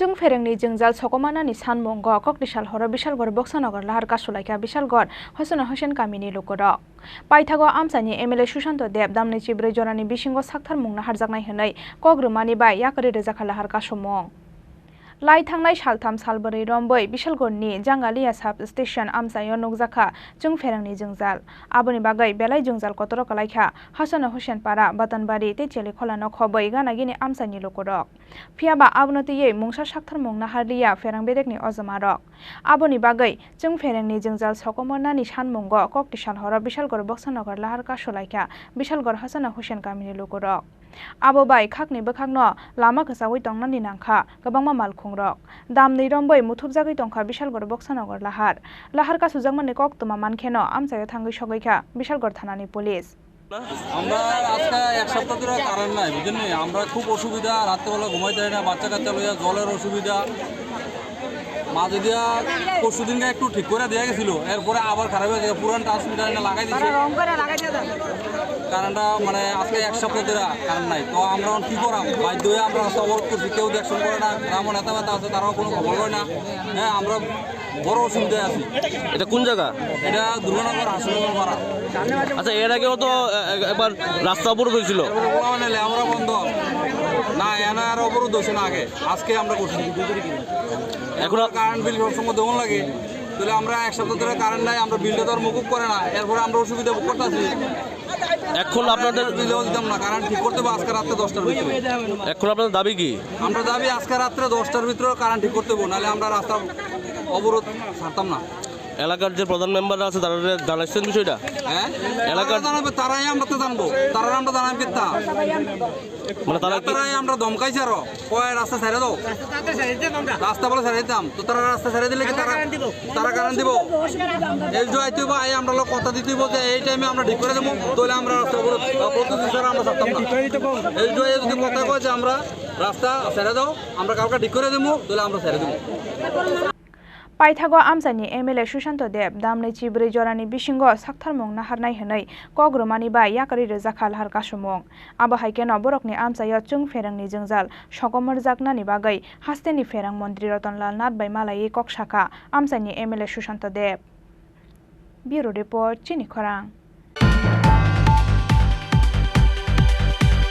जों फेरेंनि जोंजाल सकोमानानि सानमंग ककटिसाल हर बिशालगढ़ बक्सानगर लाहार कासुलाइका बिशालगढ़ हसन हसेन कामिनी लुकुरक पाइथागो आमसानि एमएलए सुशांत देब दामनै चिब्रै जरानि बिसिंगो साक्थार मुंना हारजाकनाय हनै कग्रुमानि बाय याकरि रोजाखा लाहार कासुमं लाई थांनाय सालथाम सालब्रै रम्बै बिशालगढ़नि जांगालिया साब स्टेशन आमसायो नुकजाखा जों फेरेंनि जोंजाल आबोनि बागै बेलाय जोंजाल कतरो कलाइखा हसन हुसेन पारा बातनबारि तेचेलि खलानो खबै गानागिनि आमसानि लुकुरक फियाबा आबनतियै मुंसा साक्थार मुंना हारलिया फेरें बेदेकनि अजमारक आबोनि बागै जों फेरेंनि जोंजाल सकोमनानि सानमुंग ककटिसाल हर बिशालगढ़ बक्सानगर लाहार कासुलाइखा बिशालगढ़ हसन हुसेन कामिनी लुकुरक आबो बाय खाकनि बोखांनो लामा गोसावै तंनानि नांखा गोबांमा मालखुंरक दामनै रम्बै मुथुबजागै तंखा बिशालगढ़ बक्सानगर लाहार कासुजाकमानि कक्तमा मानखेनो आमसायो थांगै सगैखा बिशालगढ़ थानानि पुलिस আমরা আজকে এক সপ্তাহ ধরে কারেন্ট নাই বুঝলেন আমরা খুব অসুবিধা রাত্রেবেলা ঘুমাইতে পারি না বাচ্চা কাচ্চা লইয়া জলের অসুবিধা মাঝে দিয়া পরশু দিনকে একটু ঠিক করে দেওয়া গেছিল এরপরে আবার খারাপ হয়ে যায় পুরান ট্রান্সমিটার লাগাই দিচ্ছে কারেন্টটা মানে আজকে এক সপ্তাহ ধরে কারেন্ট নাই তো আমরা কি করাম বাধ্য হয়ে আমরা রাস্তা অবরোধ করছি কেউ দেখশন করে না গ্রাম নেতা ব্যথা আছে তারাও কোনো খবর হয় না হ্যাঁ আমরা বড় অসুবিধায় আছি। এটা কোন জায়গা? এটা দুর্গানগর হাসনগর পাড়া। আচ্ছা এর আগেও তো একবার রাস্তা অবরোধ হয়েছিল আমরা বন্ধ না এনা আর অবরোধ হয়েছে না আগে আজকে আমরা করছি এখন কারেন্ট বিল সবসময় দেওয়ান লাগে তাহলে আমরা এক সপ্তাহ ধরে কারেন্ট নাই আমরা বিলটা তো আর মুকুব করে না এরপরে আমরা অসুবিধা ভোগ করতেছি এখন আপনাদের বিলেও দিতাম না কারেন্ট ঠিক করতে হবে আজকে রাত্রে 10টার ভিতরে। এখন আপনাদের দাবি কি? আমরা দাবি আজকে রাত্রে 10টার ভিতরে কারেন্ট ঠিক করতে হবে নাহলে আমরা রাস্তা অবরোধ ছাড়তাম না। এলাকার যে প্রধান মেম্বাররা আছে তারা জানাইছেন বিষয়টা? হ্যাঁ এলাকার জানাবে তারাই আমরা তো জানবো তারা আমরা জানাবো কিতা মানে তারাই আমরা ধমকাইছি আরো কয় রাস্তা ছেড়ে দাও রাস্তা বলে ছেড়ে দিতাম তো তারা রাস্তা ছেড়ে দিলে কি তারা কারেন্ট দিব এই যে আইতে বা আমরা লোক কথা দিতে যে এই টাইমে আমরা ঠিক করে দেবো তাহলে আমরা রাস্তা প্রতিদিন ছাড়া আমরা ছাড়তাম না এই যে যদি কথা কয় যে আমরা রাস্তা ছেড়ে দাও আমরা কাউকে ঠিক করে দেবো তাহলে আমরা ছেড়ে দেবো। पाइथागो आमसानि एमएलए सुशांत देब दामनै चिब्रै जरानि बिसिंगो साक्थार मुं नाहारनाय हनै कग्रुमानि बाय याकरि रोजाखा लाहार कासुमं आबो हाइकेनो बरकनि आमसायो चुं फेरेंनि जोंजाल सकमर जाकनानि बागै हास्तेनि फेरें मन्त्री रतनलाल नाथ बाय मालायि ककसाखा आमसानि एमएलए सुशांत देब ब्यूरो रिपोर्ट चिनि खरां।